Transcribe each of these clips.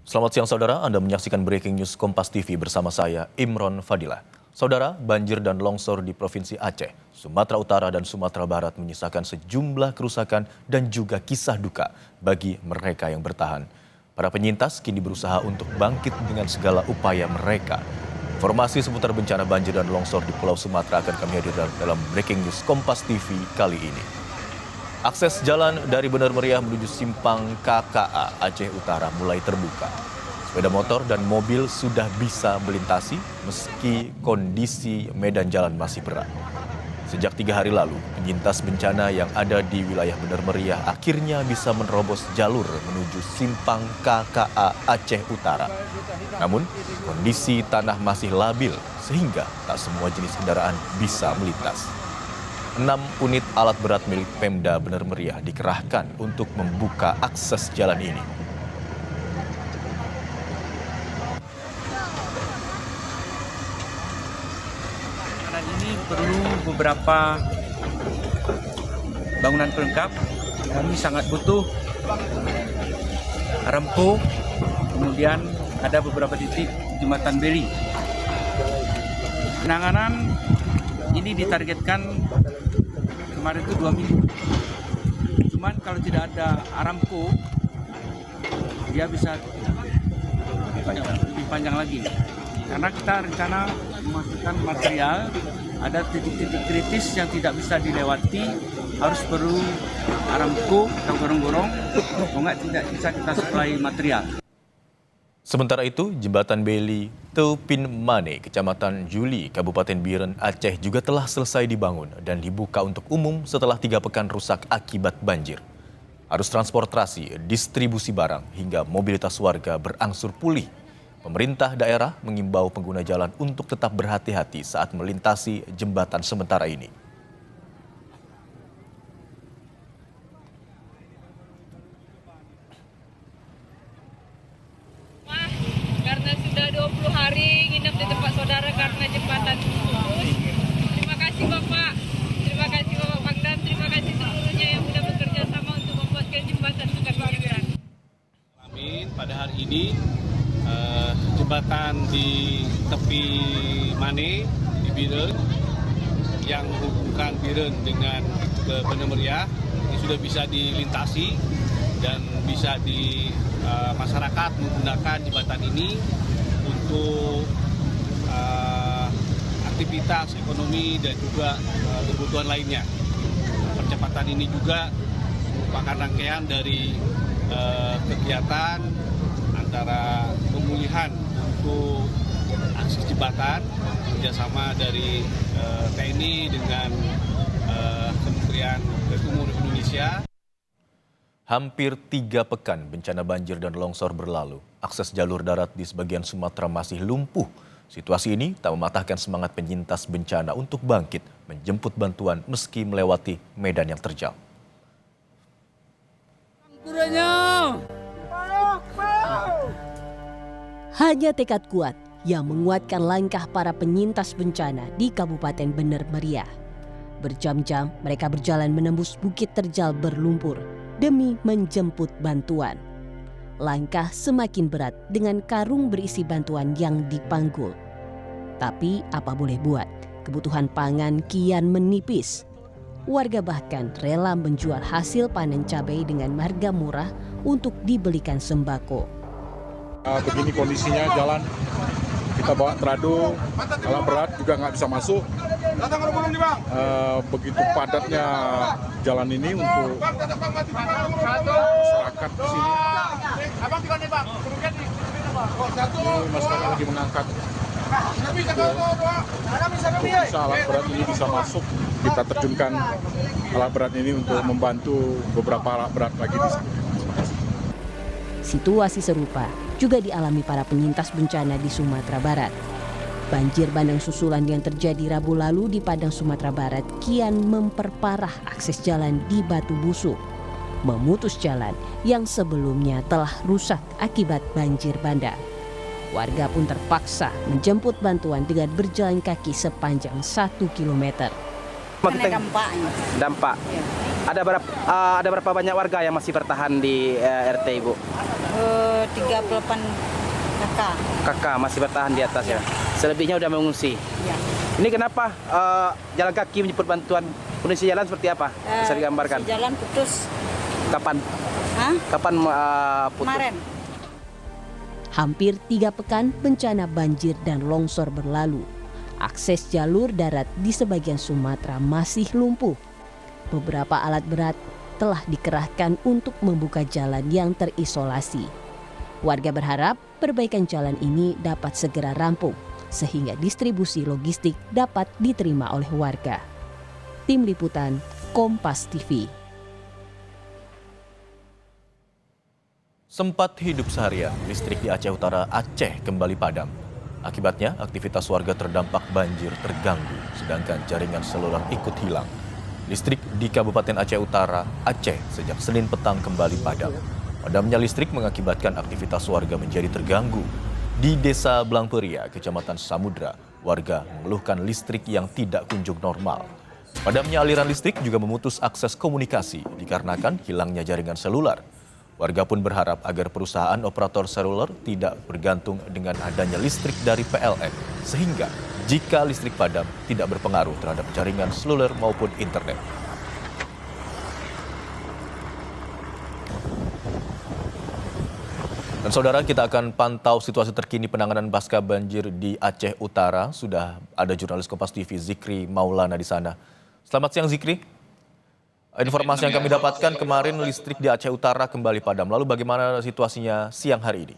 Selamat siang saudara, Anda menyaksikan Breaking News Kompas TV bersama saya, Imron Fadilah. Saudara, banjir dan longsor di Provinsi Aceh, Sumatera Utara dan Sumatera Barat menyisakan sejumlah kerusakan dan juga kisah duka bagi mereka yang bertahan. Para penyintas kini berusaha untuk bangkit dengan segala upaya mereka. Informasi seputar bencana banjir dan longsor di Pulau Sumatera akan kami hadirkan dalam Breaking News Kompas TV kali ini. Akses jalan dari Bener Meriah menuju Simpang KKA Aceh Utara mulai terbuka. Sepeda motor dan mobil sudah bisa melintasi meski kondisi medan jalan masih berat. Sejak 3 hari lalu, penyintas bencana yang ada di wilayah Bener Meriah akhirnya bisa menerobos jalur menuju Simpang KKA Aceh Utara. Namun, kondisi tanah masih labil sehingga tak semua jenis kendaraan bisa melintas. 6 unit alat berat milik Pemda Bener Meriah dikerahkan untuk membuka akses jalan ini. Jalan ini perlu beberapa bangunan pelengkap. Kami sangat butuh rempuh, kemudian ada beberapa titik jembatan beli. Penanganan ini ditargetkan kemarin itu 2 minggu. Cuman kalau tidak ada Aramco, dia bisa lebih panjang lagi. Karena kita rencana memasukkan material, ada titik-titik kritis yang tidak bisa dilewati, harus perlu Aramco atau gorong-gorong, kalau nggak tidak bisa kita suplai material. Sementara itu, jembatan Beli Teupin Mane, Kecamatan Juli, Kabupaten Biren, Aceh juga telah selesai dibangun dan dibuka untuk umum setelah 3 pekan rusak akibat banjir. Arus transportasi, distribusi barang, hingga mobilitas warga berangsur pulih. Pemerintah daerah mengimbau pengguna jalan untuk tetap berhati-hati saat melintasi jembatan sementara ini. Karena sudah 20 hari nginep di tempat saudara karena jembatan putus. Terima kasih Bapak, terima kasih Bapak Pangdam, terima kasih seluruhnya yang sudah bekerja sama untuk membuatkan jembatan ke kami Biren. Amin, pada hari ini jembatan di tepi Mane di Biren yang menghubungkan Biren dengan ke Bener Meriah ini sudah bisa dilintasi dan bisa masyarakat menggunakan jembatan ini untuk aktivitas ekonomi dan juga kebutuhan lainnya. Percepatan ini juga merupakan rangkaian dari kegiatan antara pemulihan untuk akses jembatan kerjasama dari TNI dengan Kementerian Perhubungan Indonesia. Hampir 3 pekan bencana banjir dan longsor berlalu. Akses jalur darat di sebagian Sumatera masih lumpuh. Situasi ini tak mematahkan semangat penyintas bencana untuk bangkit, menjemput bantuan meski melewati medan yang terjal. Hanya tekad kuat yang menguatkan langkah para penyintas bencana di Kabupaten Bener Meriah. Berjam-jam mereka berjalan menembus bukit terjal berlumpur demi menjemput bantuan. Langkah semakin berat dengan karung berisi bantuan yang dipanggul. Tapi apa boleh buat, kebutuhan pangan kian menipis. Warga bahkan rela menjual hasil panen cabai dengan harga murah untuk dibelikan sembako. Begini kondisinya jalan, kita bawa teradu, alat berat juga nggak bisa masuk. Begitu padatnya jalan ini untuk masyarakat di sini. Ini masyarakat lagi mengangkat. Bisa alat berat ini bisa masuk, kita terjunkan alat berat ini untuk membantu beberapa alat berat lagi di sini. Situasi serupa juga dialami para penyintas bencana di Sumatera Barat. Banjir bandang susulan yang terjadi Rabu lalu di Padang, Sumatera Barat kian memperparah akses jalan di Batu Busuk, memutus jalan yang sebelumnya telah rusak akibat banjir bandang. Warga pun terpaksa menjemput bantuan dengan berjalan kaki sepanjang 1 km. Dampak. Ya. Ada berapa banyak warga yang masih bertahan di RT, Ibu? 38 kakak. Kakak masih bertahan di atas ya. Selebihnya udah mengungsi. Ya. Ini kenapa jalan kaki menjemput bantuan? Kondisi jalan seperti apa? Bisa digambarkan? Jalan putus. Kapan? Hah? Kapan putus? Kemarin. Hampir 3 pekan bencana banjir dan longsor berlalu. Akses jalur darat di sebagian Sumatera masih lumpuh. Beberapa alat berat telah dikerahkan untuk membuka jalan yang terisolasi. Warga berharap perbaikan jalan ini dapat segera rampung sehingga distribusi logistik dapat diterima oleh warga. Tim Liputan Kompas TV. Sempat hidup seharian, listrik di Aceh Utara, Aceh kembali padam. Akibatnya, aktivitas warga terdampak banjir terganggu, sedangkan jaringan seluler ikut hilang. Listrik di Kabupaten Aceh Utara, Aceh, sejak Senin petang kembali padam. Padamnya listrik mengakibatkan aktivitas warga menjadi terganggu. Di Desa Blangperia, Kecamatan Samudra, warga mengeluhkan listrik yang tidak kunjung normal. Padamnya aliran listrik juga memutus akses komunikasi dikarenakan hilangnya jaringan seluler. Warga pun berharap agar perusahaan operator seluler tidak bergantung dengan adanya listrik dari PLN, sehingga jika listrik padam tidak berpengaruh terhadap jaringan seluler maupun internet. Dan saudara, kita akan pantau situasi terkini penanganan pasca banjir di Aceh Utara. Sudah ada jurnalis Kompas TV Zikri Maulana di sana. Selamat siang Zikri. Informasi yang kami dapatkan kemarin listrik di Aceh Utara kembali padam. Lalu bagaimana situasinya siang hari ini?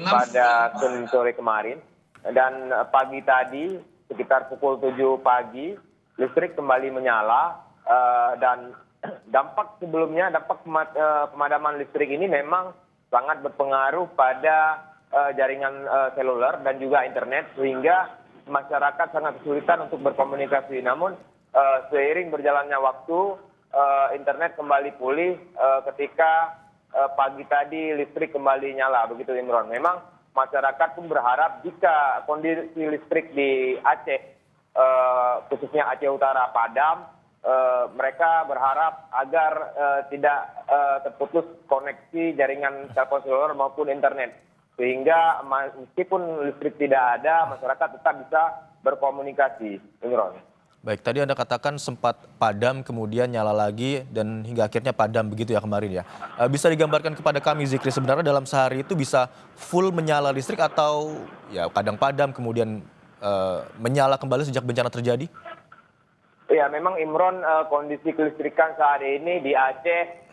Pada Senin sore kemarin dan pagi tadi sekitar pukul 7 pagi listrik kembali menyala dan dampak sebelumnya pemadaman listrik ini memang sangat berpengaruh pada jaringan seluler dan juga internet sehingga masyarakat sangat kesulitan untuk berkomunikasi. Namun seiring berjalannya waktu internet kembali pulih ketika pagi tadi listrik kembali nyala, begitu Imron. Memang masyarakat pun berharap jika kondisi listrik di Aceh khususnya Aceh Utara padam, mereka berharap agar tidak terputus koneksi jaringan telepon seluler maupun internet. Sehingga meskipun listrik tidak ada, masyarakat tetap bisa berkomunikasi. Imron. Baik, tadi Anda katakan sempat padam, kemudian nyala lagi, dan hingga akhirnya padam begitu ya kemarin ya. Bisa digambarkan kepada kami Zikri, sebenarnya dalam sehari itu bisa full menyala listrik atau ya kadang padam kemudian menyala kembali sejak bencana terjadi? Ya, memang Imron, kondisi kelistrikan saat ini di Aceh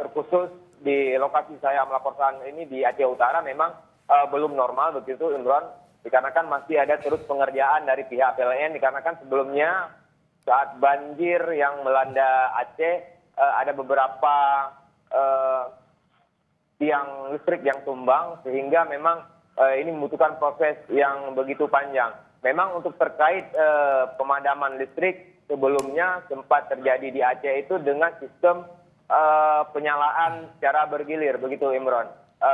terkhusus di lokasi saya melaporkan ini di Aceh Utara memang belum normal begitu Imron, dikarenakan masih ada terus pengerjaan dari pihak PLN, dikarenakan sebelumnya saat banjir yang melanda Aceh ada beberapa tiang listrik yang tumbang sehingga memang ini membutuhkan proses yang begitu panjang. Memang untuk terkait pemadaman listrik sebelumnya sempat terjadi di Aceh itu dengan sistem penyalaan secara bergilir, begitu Imron.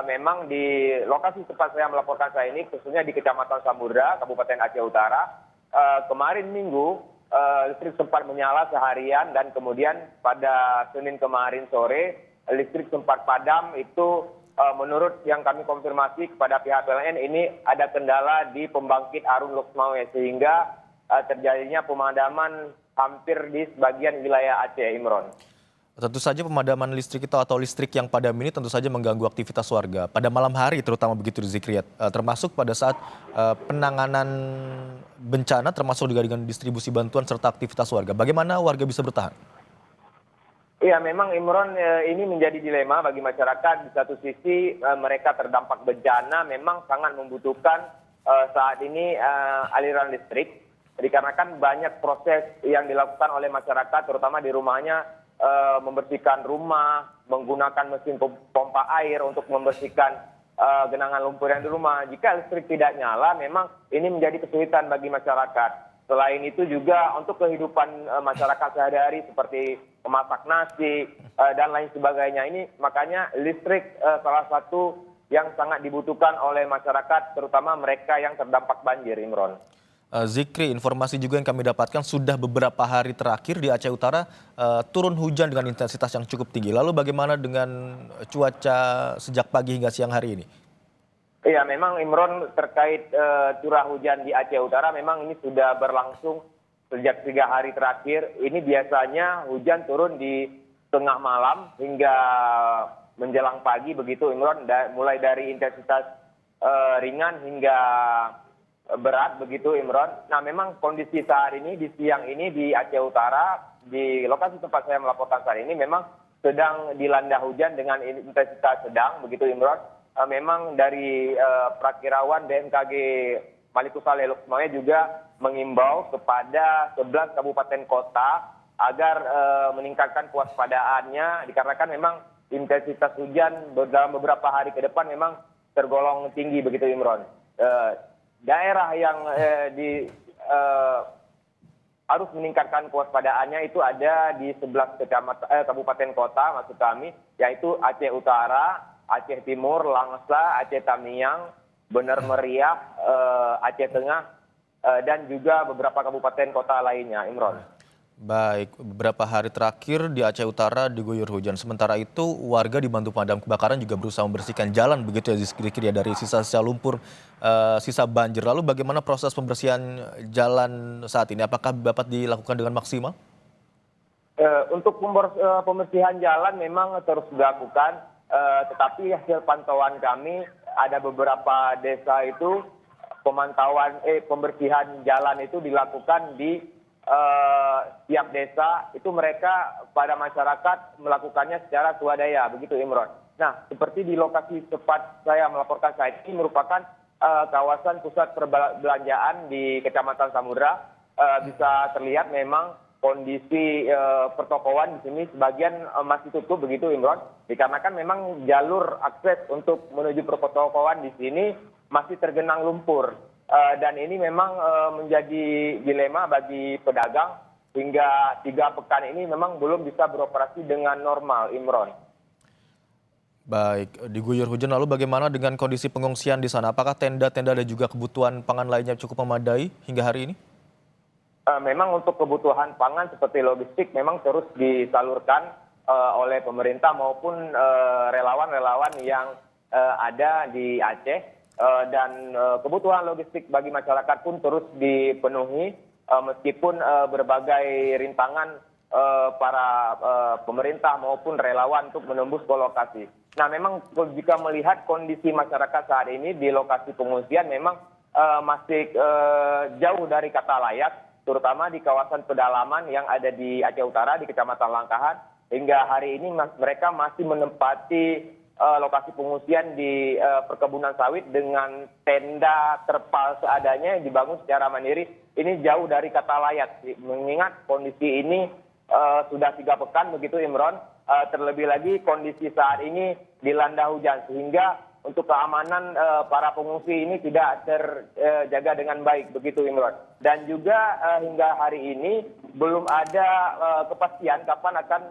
Memang di lokasi tempat saya melaporkan saya ini, khususnya di Kecamatan Samudra, Kabupaten Aceh Utara, kemarin Minggu listrik sempat menyala seharian dan kemudian pada Senin kemarin sore listrik sempat padam. Itu menurut yang kami konfirmasi kepada pihak PLN ini ada kendala di pembangkit Arun Loksmawe sehingga terjadinya pemadaman hampir di sebagian wilayah Aceh, Imron. Tentu saja pemadaman listrik itu atau listrik yang padam ini tentu saja mengganggu aktivitas warga pada malam hari, terutama begitu di Zikri, termasuk pada saat penanganan bencana, termasuk juga dengan distribusi bantuan serta aktivitas warga. Bagaimana warga bisa bertahan? Iya, memang Imron, ini menjadi dilema bagi masyarakat. Di satu sisi mereka terdampak bencana memang sangat membutuhkan saat ini aliran listrik, dikarenakan banyak proses yang dilakukan oleh masyarakat terutama di rumahnya, membersihkan rumah, menggunakan mesin pompa air untuk membersihkan genangan lumpur yang di rumah. Jika listrik tidak nyala, memang ini menjadi kesulitan bagi masyarakat. Selain itu juga untuk kehidupan masyarakat sehari-hari seperti memasak nasi dan lain sebagainya. Ini makanya listrik salah satu yang sangat dibutuhkan oleh masyarakat, terutama mereka yang terdampak banjir, Imron. Zikri, informasi juga yang kami dapatkan sudah beberapa hari terakhir di Aceh Utara turun hujan dengan intensitas yang cukup tinggi. Lalu bagaimana dengan cuaca sejak pagi hingga siang hari ini? Iya, memang Imron terkait curah hujan di Aceh Utara memang ini sudah berlangsung sejak 3 hari terakhir. Ini biasanya hujan turun di tengah malam hingga menjelang pagi begitu Imron, mulai dari intensitas ringan hingga berat begitu Imron. Nah memang kondisi saat ini di siang ini di Aceh Utara, di lokasi tempat saya melaporkan saat ini memang sedang dilanda hujan dengan intensitas sedang begitu Imron. Memang dari Prakirawan BMKG Maluku Saleh Lukmaya juga mengimbau kepada 11 kabupaten kota agar meningkatkan kewaspadaannya dikarenakan memang intensitas hujan dalam beberapa hari ke depan memang tergolong tinggi begitu Imron. Daerah yang harus meningkatkan kewaspadaannya itu ada di 11 kabupaten kota maksud kami, yaitu Aceh Utara, Aceh Timur, Langsa, Aceh Tamiang, Bener Meriah, Aceh Tengah, dan juga beberapa kabupaten kota lainnya, Imron. Baik, beberapa hari terakhir di Aceh Utara diguyur hujan. Sementara itu warga dibantu pemadam kebakaran juga berusaha membersihkan jalan begitu ya Zikri ya dari sisa-sisa lumpur, sisa banjir. Lalu bagaimana proses pembersihan jalan saat ini? Apakah dapat dilakukan dengan maksimal? Untuk pembersihan jalan memang terus dilakukan, tetapi hasil pantauan kami ada beberapa desa itu pembersihan jalan itu dilakukan di tiap desa itu mereka pada masyarakat melakukannya secara swadaya begitu Imron. Nah seperti di lokasi tempat saya melaporkan saat ini merupakan kawasan pusat perbelanjaan di Kecamatan Samudra, bisa terlihat memang kondisi pertokoan di sini sebagian masih tutup begitu Imron, dikarenakan memang jalur akses untuk menuju pertokoan di sini masih tergenang lumpur. Dan ini memang menjadi dilema bagi pedagang hingga 3 pekan ini memang belum bisa beroperasi dengan normal, Imron. Baik, diguyur hujan lalu bagaimana dengan kondisi pengungsian di sana? Apakah tenda-tenda dan juga kebutuhan pangan lainnya cukup memadai hingga hari ini? Memang untuk kebutuhan pangan seperti logistik memang terus disalurkan oleh pemerintah maupun relawan-relawan yang ada di Aceh. Dan kebutuhan logistik bagi masyarakat pun terus dipenuhi meskipun berbagai rintangan para pemerintah maupun relawan untuk menembus ke lokasi. Nah memang jika melihat kondisi masyarakat saat ini di lokasi pengungsian memang masih jauh dari kata layak, terutama di kawasan pedalaman yang ada di Aceh Utara di Kecamatan Langkahan. Hingga hari ini mereka masih menempati lokasi pengungsian di perkebunan sawit dengan tenda terpal seadanya yang dibangun secara mandiri. Ini jauh dari kata layak, mengingat kondisi ini sudah 3 pekan begitu Imron. Terlebih lagi kondisi saat ini dilanda hujan sehingga untuk keamanan para pengungsi ini tidak terjaga dengan baik begitu Imron. Dan juga hingga hari ini belum ada kepastian kapan akan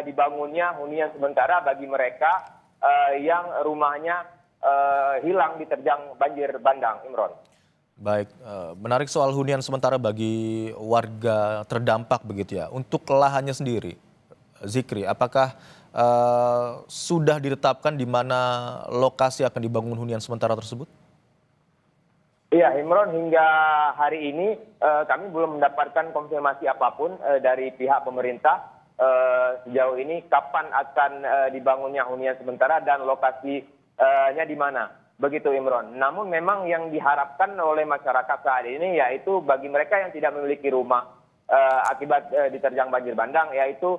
dibangunnya hunian sementara bagi mereka yang rumahnya hilang diterjang banjir bandang, Imron. Baik, menarik soal hunian sementara bagi warga terdampak begitu ya. Untuk lahannya sendiri, Zikri, apakah sudah ditetapkan di mana lokasi akan dibangun hunian sementara tersebut? Iya, Imron, hingga hari ini kami belum mendapatkan konfirmasi apapun dari pihak pemerintah. Sejauh ini kapan akan dibangunnya hunian sementara dan lokasinya di mana begitu Imron. Namun memang yang diharapkan oleh masyarakat saat ini yaitu bagi mereka yang tidak memiliki rumah akibat diterjang banjir bandang yaitu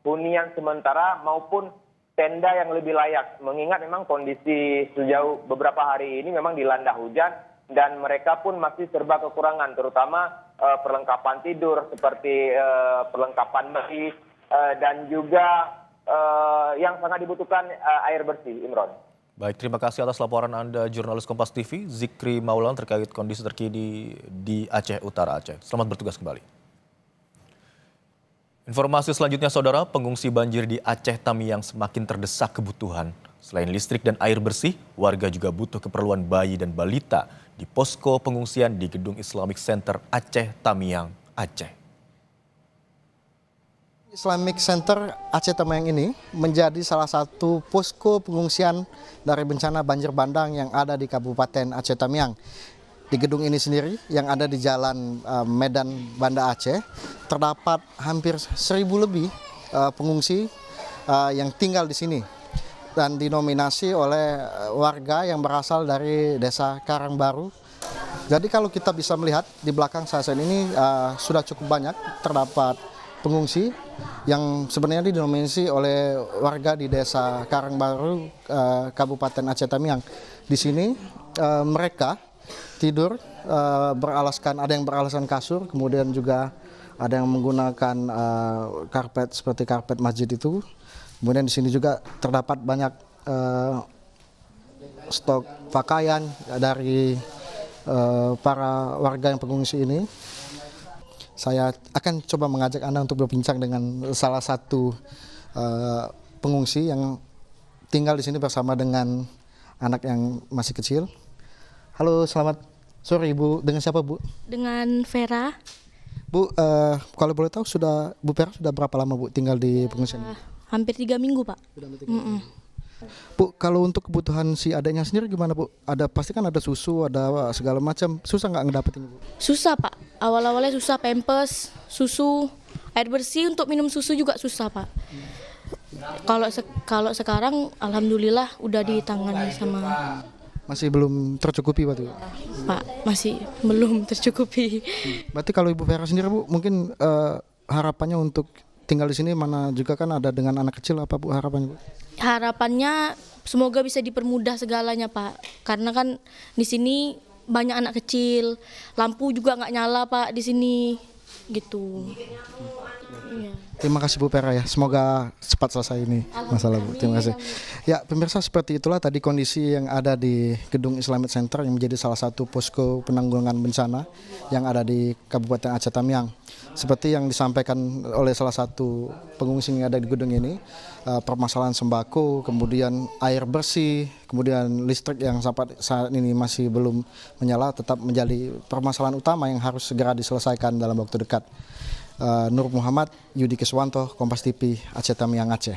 hunian sementara maupun tenda yang lebih layak, mengingat memang kondisi sejauh beberapa hari ini memang dilanda hujan dan mereka pun masih serba kekurangan, terutama perlengkapan tidur seperti perlengkapan besi dan juga yang sangat dibutuhkan air bersih, Imron. Baik, terima kasih atas laporan Anda jurnalis Kompas TV, Zikri Maulan terkait kondisi terkini di Aceh Utara Aceh. Selamat bertugas kembali. Informasi selanjutnya, Saudara, pengungsi banjir di Aceh Tamiang semakin terdesak kebutuhan Selain listrik dan air bersih, warga juga butuh keperluan bayi dan balita di posko pengungsian di Gedung Islamic Center Aceh Tamiang, Aceh. Islamic Center Aceh Tamiang ini menjadi salah satu posko pengungsian dari bencana banjir bandang yang ada di Kabupaten Aceh Tamiang. Di gedung ini sendiri yang ada di Jalan Medan Banda Aceh terdapat hampir 1.000 lebih pengungsi yang tinggal di sini dan dinominasi oleh warga yang berasal dari Desa Karangbaru. Jadi kalau kita bisa melihat di belakang saya ini sudah cukup banyak terdapat pengungsi yang sebenarnya dinominasi oleh warga di Desa Karangbaru, Kabupaten Aceh Tamiang. Di sini mereka tidur beralaskan, ada yang beralaskan kasur, kemudian juga ada yang menggunakan karpet seperti karpet masjid itu. Kemudian di sini juga terdapat banyak stok pakaian dari para warga yang pengungsi ini. Saya akan coba mengajak Anda untuk berbincang dengan salah satu pengungsi yang tinggal di sini bersama dengan anak yang masih kecil. Halo, selamat sore Ibu. Dengan siapa Bu? Dengan Vera. Bu, kalau boleh tahu Bu Vera sudah berapa lama Bu tinggal di pengungsian? Hampir 3 minggu Pak. Bu, kalau untuk kebutuhan si adanya sendiri gimana Bu? Pasti kan ada susu, ada segala macam. Susah nggak ngedapetin Bu? Susah Pak. Awal-awalnya susah, pampers, susu, air bersih untuk minum susu juga susah Pak. Kalau sekarang alhamdulillah udah ditangani sama. Masih belum tercukupi waktu itu? Pak, masih belum tercukupi. Berarti kalau Ibu Vera sendiri Bu, mungkin harapannya untuk tinggal di sini, mana juga kan ada dengan anak kecil, apa Bu harapannya Bu? Harapannya semoga bisa dipermudah segalanya Pak. Karena kan di sini banyak anak kecil, lampu juga nggak nyala Pak di sini, gitu. Iya. Terima kasih Bu Vera ya, semoga cepat selesai ini masalah Bu. Terima kasih. Ya pemirsa, seperti itulah tadi kondisi yang ada di Gedung Islamic Center yang menjadi salah satu posko penanggulangan bencana yang ada di Kabupaten Aceh Tamiang. Seperti yang disampaikan oleh salah satu pengungsi yang ada di gedung ini, permasalahan sembako, kemudian air bersih, kemudian listrik yang sampai saat ini masih belum menyala tetap menjadi permasalahan utama yang harus segera diselesaikan dalam waktu dekat. Nur Muhammad, Yudi Kiswanto, Kompas TV, Aceh Tamiang, Aceh.